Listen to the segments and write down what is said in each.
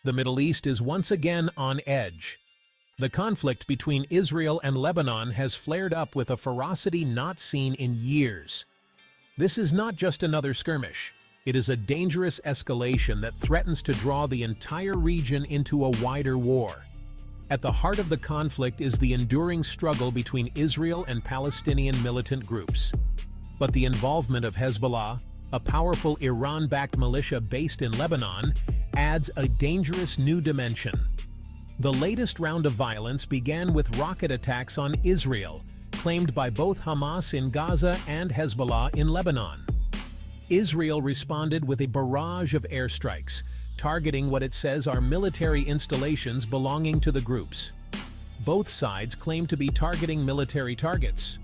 The Middle East is once again on edge. The conflict between Israel and Lebanon has flared up with a ferocity not seen in years. This is not just another skirmish. It is a dangerous escalation that threatens to draw the entire region into a wider war. At the heart of the conflict is the enduring struggle between Israel and Palestinian militant groups. But the involvement of Hezbollah, a powerful Iran-backed militia based in Lebanon, adds a dangerous new dimension. The latest round of violence began with rocket attacks on Israel, claimed by both Hamas in Gaza and Hezbollah in Lebanon. Israel responded with a barrage of airstrikes, targeting what it says are military installations belonging to the groups. Both sides claim to be targeting military targets,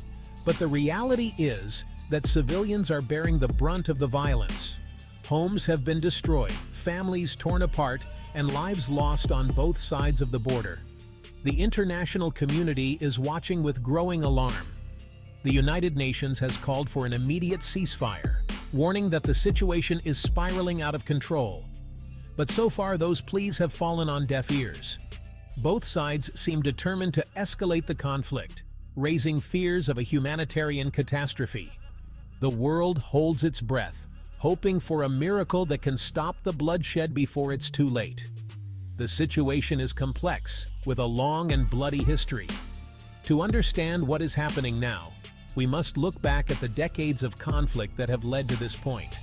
but the reality is that civilians are bearing the brunt of the violence. Homes have been destroyed, families torn apart, and lives lost on both sides of the border. The international community is watching with growing alarm. The United Nations has called for an immediate ceasefire, warning that the situation is spiraling out of control. But so far, those pleas have fallen on deaf ears. Both sides seem determined to escalate the conflict, raising fears of a humanitarian catastrophe. The world holds its breath, hoping for a miracle that can stop the bloodshed before it's too late. The situation is complex, with a long and bloody history. To understand what is happening now, we must look back at the decades of conflict that have led to this point.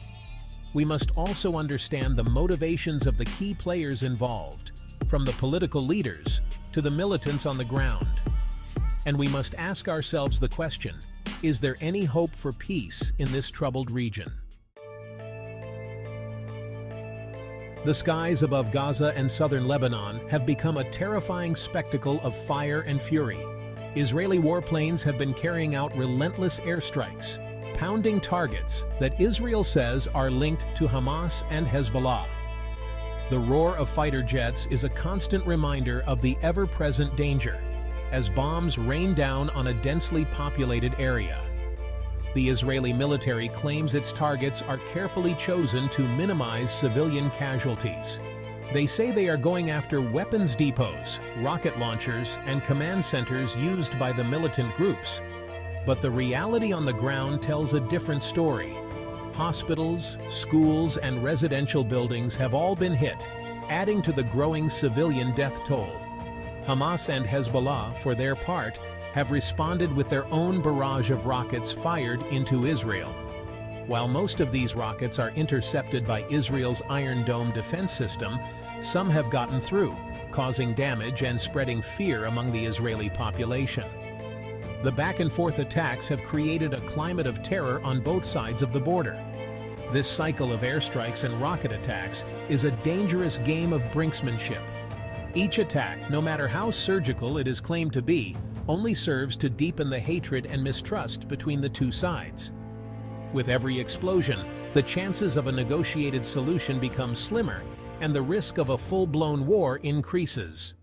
We must also understand the motivations of the key players involved, from the political leaders to the militants on the ground. And we must ask ourselves the question, is there any hope for peace in this troubled region? The skies above Gaza and southern Lebanon have become a terrifying spectacle of fire and fury. Israeli warplanes have been carrying out relentless airstrikes, pounding targets that Israel says are linked to Hamas and Hezbollah. The roar of fighter jets is a constant reminder of the ever-present danger, as bombs rain down on a densely populated area. The Israeli military claims its targets are carefully chosen to minimize civilian casualties. They say they are going after weapons depots, rocket launchers, and command centers used by the militant groups. But the reality on the ground tells a different story. Hospitals, schools, and residential buildings have all been hit, adding to the growing civilian death toll. Hamas and Hezbollah, for their part, have responded with their own barrage of rockets fired into Israel. While most of these rockets are intercepted by Israel's Iron Dome defense system, some have gotten through, causing damage and spreading fear among the Israeli population. The back-and-forth attacks have created a climate of terror on both sides of the border. This cycle of airstrikes and rocket attacks is a dangerous game of brinksmanship. Each attack, no matter how surgical it is claimed to be, only serves to deepen the hatred and mistrust between the two sides. With every explosion, the chances of a negotiated solution become slimmer, and the risk of a full-blown war increases.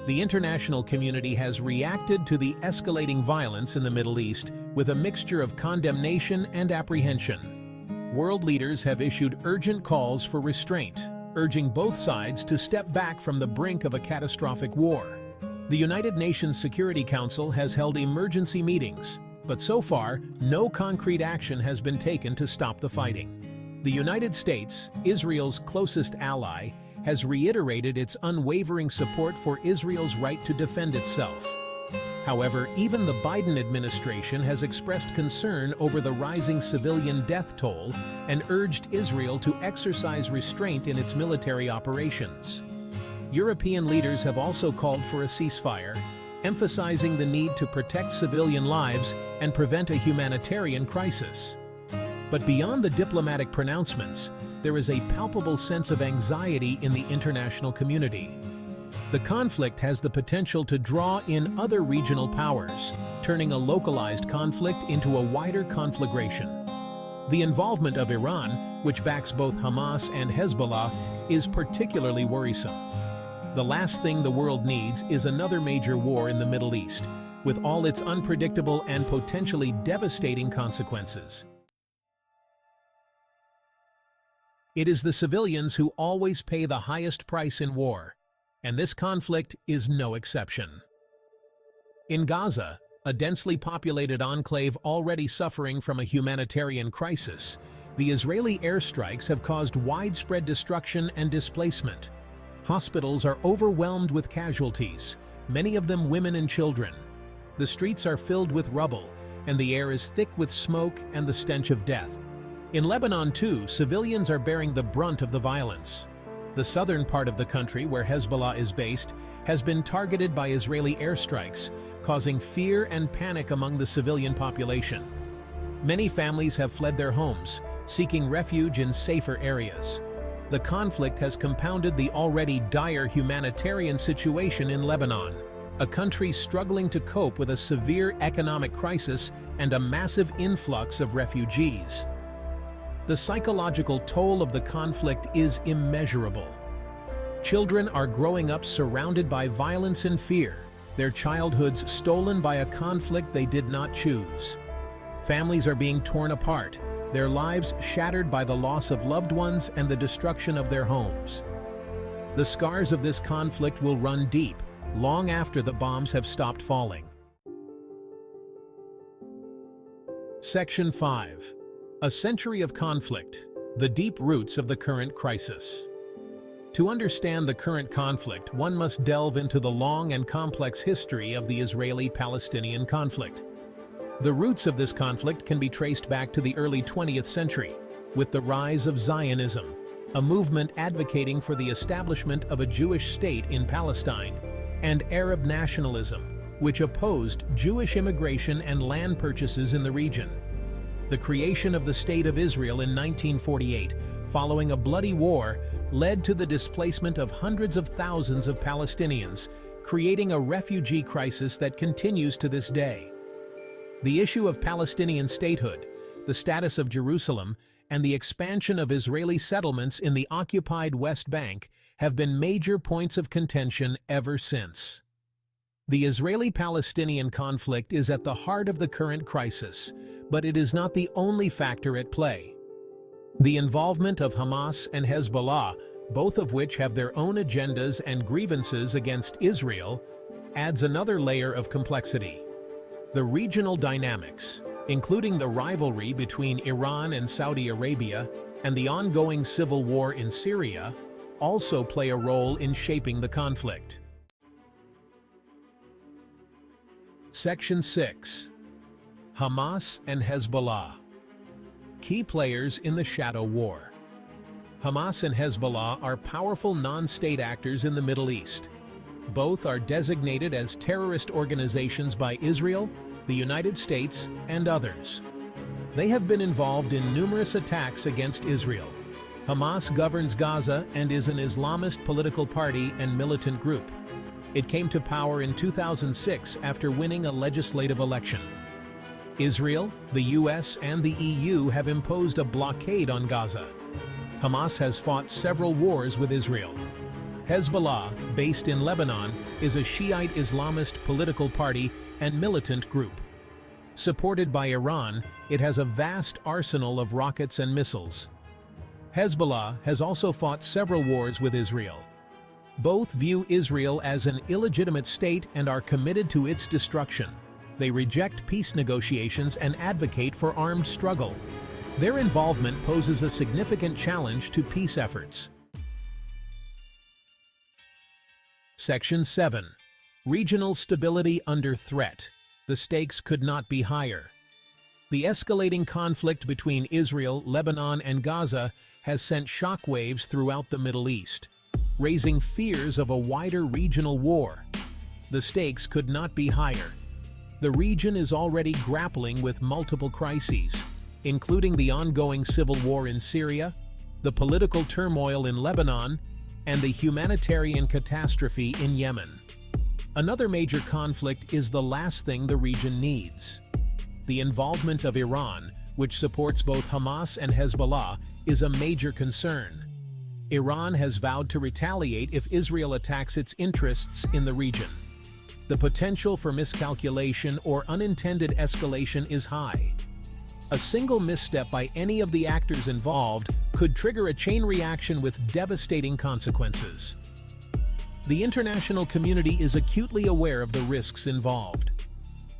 The international community has reacted to the escalating violence in the Middle East with a mixture of condemnation and apprehension. World leaders have issued urgent calls for restraint, urging both sides to step back from the brink of a catastrophic war. The United Nations Security Council has held emergency meetings, but so far, no concrete action has been taken to stop the fighting. The United States, Israel's closest ally, has reiterated its unwavering support for Israel's right to defend itself. However, even the Biden administration has expressed concern over the rising civilian death toll and urged Israel to exercise restraint in its military operations. European leaders have also called for a ceasefire, emphasizing the need to protect civilian lives and prevent a humanitarian crisis. But beyond the diplomatic pronouncements, there is a palpable sense of anxiety in the international community. The conflict has the potential to draw in other regional powers, turning a localized conflict into a wider conflagration. The involvement of Iran, which backs both Hamas and Hezbollah, is particularly worrisome. The last thing the world needs is another major war in the Middle East, with all its unpredictable and potentially devastating consequences. It is the civilians who always pay the highest price in war, and this conflict is no exception. In Gaza, a densely populated enclave already suffering from a humanitarian crisis, the Israeli airstrikes have caused widespread destruction and displacement. Hospitals are overwhelmed with casualties, many of them women and children. The streets are filled with rubble, and the air is thick with smoke and the stench of death. In Lebanon, too, civilians are bearing the brunt of the violence. The southern part of the country, where Hezbollah is based, has been targeted by Israeli airstrikes, causing fear and panic among the civilian population. Many families have fled their homes, seeking refuge in safer areas. The conflict has compounded the already dire humanitarian situation in Lebanon, a country struggling to cope with a severe economic crisis and a massive influx of refugees. The psychological toll of the conflict is immeasurable. Children are growing up surrounded by violence and fear, their childhoods stolen by a conflict they did not choose. Families are being torn apart, their lives shattered by the loss of loved ones and the destruction of their homes. The scars of this conflict will run deep, long after the bombs have stopped falling. Section 5. A century of conflict, the deep roots of the current crisis. To understand the current conflict, one must delve into the long and complex history of the Israeli-Palestinian conflict. The roots of this conflict can be traced back to the early 20th century, with the rise of Zionism, a movement advocating for the establishment of a Jewish state in Palestine, and Arab nationalism, which opposed Jewish immigration and land purchases in the region. The creation of the State of Israel in 1948, following a bloody war, led to the displacement of hundreds of thousands of Palestinians, creating a refugee crisis that continues to this day. The issue of Palestinian statehood, the status of Jerusalem, and the expansion of Israeli settlements in the occupied West Bank have been major points of contention ever since. The Israeli-Palestinian conflict is at the heart of the current crisis, but it is not the only factor at play. The involvement of Hamas and Hezbollah, both of which have their own agendas and grievances against Israel, adds another layer of complexity. The regional dynamics, including the rivalry between Iran and Saudi Arabia and the ongoing civil war in Syria, also play a role in shaping the conflict. Section 6. Hamas and Hezbollah. Key players in the shadow war. Hamas and Hezbollah are powerful non-state actors in the Middle East. Both are designated as terrorist organizations by Israel, the United States, and others. They have been involved in numerous attacks against Israel. Hamas governs Gaza and is an Islamist political party and militant group. It came to power in 2006 after winning a legislative election. Israel, the US, and the EU have imposed a blockade on Gaza. Hamas has fought several wars with Israel. Hezbollah, based in Lebanon, is a Shiite Islamist political party and militant group. Supported by Iran, it has a vast arsenal of rockets and missiles. Hezbollah has also fought several wars with Israel. Both view Israel as an illegitimate state and are committed to its destruction. They reject peace negotiations and advocate for armed struggle. Their involvement poses a significant challenge to peace efforts. Section 7. Regional stability under threat. The stakes could not be higher. The escalating conflict between Israel, Lebanon, and Gaza has sent shockwaves throughout the Middle East, raising fears of a wider regional war. The stakes could not be higher. The region is already grappling with multiple crises, including the ongoing civil war in Syria, the political turmoil in Lebanon, and the humanitarian catastrophe in Yemen. Another major conflict is the last thing the region needs. The involvement of Iran, which supports both Hamas and Hezbollah, is a major concern. Iran has vowed to retaliate if Israel attacks its interests in the region. The potential for miscalculation or unintended escalation is high. A single misstep by any of the actors involved could trigger a chain reaction with devastating consequences. The international community is acutely aware of the risks involved.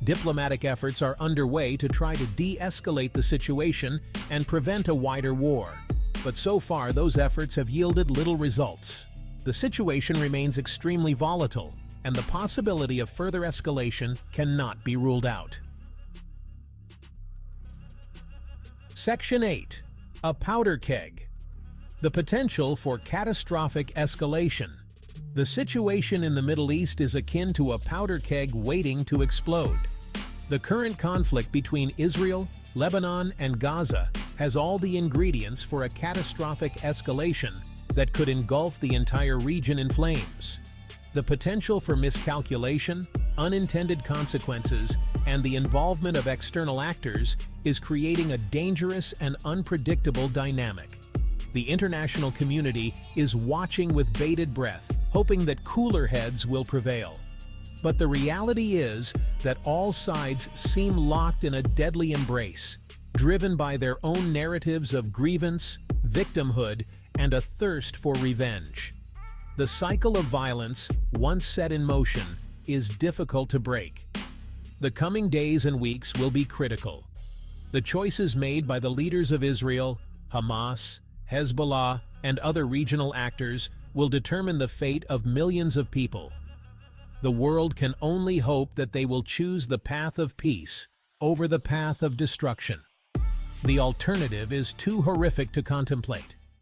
Diplomatic efforts are underway to try to de-escalate the situation and prevent a wider war. But so far, those efforts have yielded little results. The situation remains extremely volatile, and the possibility of further escalation cannot be ruled out. Section 8. A powder keg. The potential for catastrophic escalation. The situation in the Middle East is akin to a powder keg waiting to explode. The current conflict between Israel, Lebanon, and Gaza has all the ingredients for a catastrophic escalation that could engulf the entire region in flames. The potential for miscalculation, unintended consequences, and the involvement of external actors is creating a dangerous and unpredictable dynamic. The international community is watching with bated breath, hoping that cooler heads will prevail. But the reality is that all sides seem locked in a deadly embrace, driven by their own narratives of grievance, victimhood, and a thirst for revenge. The cycle of violence, once set in motion, is difficult to break. The coming days and weeks will be critical. The choices made by the leaders of Israel, Hamas, Hezbollah, and other regional actors will determine the fate of millions of people. The world can only hope that they will choose the path of peace over the path of destruction. The alternative is too horrific to contemplate.